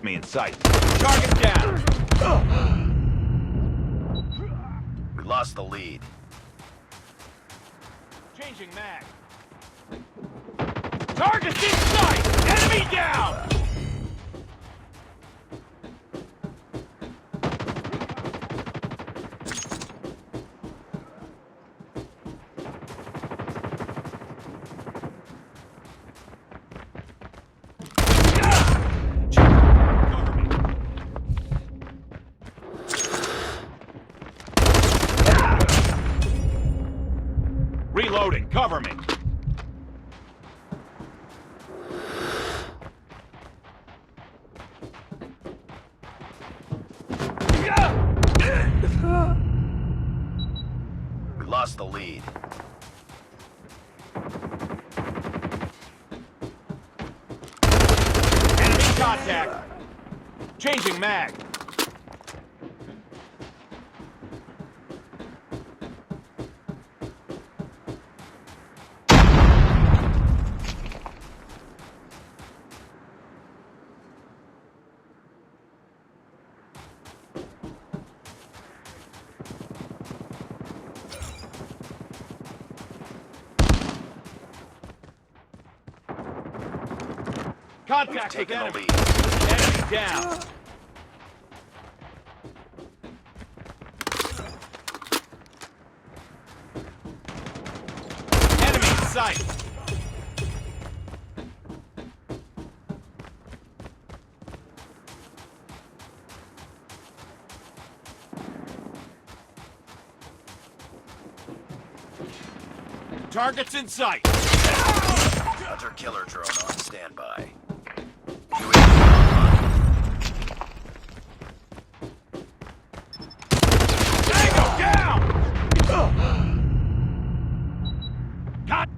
Enemy in sight. Target down. We lost the lead. Changing mag. Target's in sight. Enemy down. Reloading, cover me. We lost the lead. Enemy contact. Changing mag. Contact with Taking the enemy. lead. Enemy down. Enemy in sight. Targets in sight. Hunter killer drone on standby. UAV Tango down! Cut!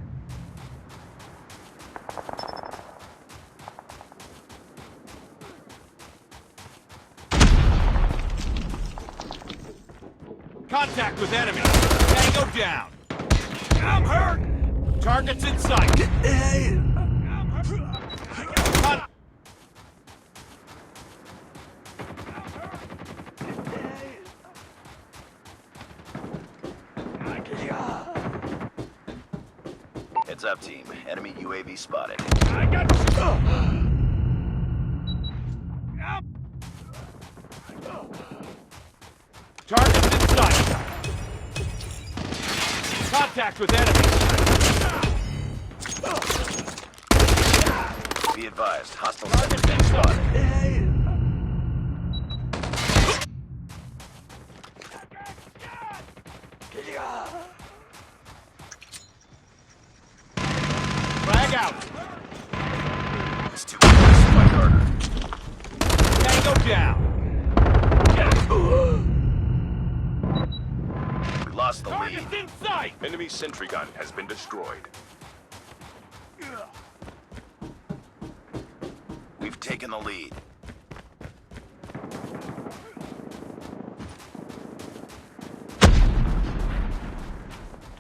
Contact with enemy. Tango down. I'm hurt! Target's in sight. I'm hurt. Cut. Heads up, team. Enemy UAV spotted. I got you. Target's in sight. Contact with enemy. Be advised, hostile center been spotted. Frag out. It's too close. Fight harder. Tango down. We lost the lead. Target's in sight. Enemy sentry gun has been destroyed. We've taken the lead.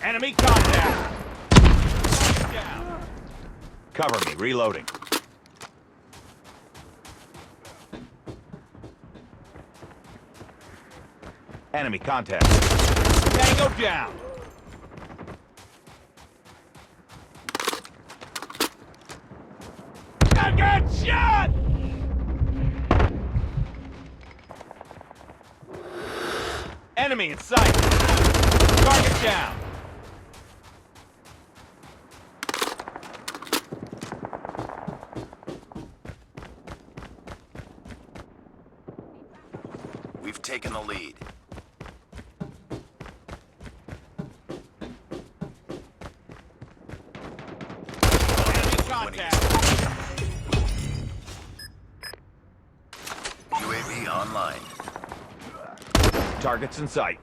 Enemy contact. Down. Cover me. Reloading. Enemy contact. Tango down. I got shot! Enemy in sight. Target down. We've taken the lead. Enemy contact. UAV online. Targets in sight.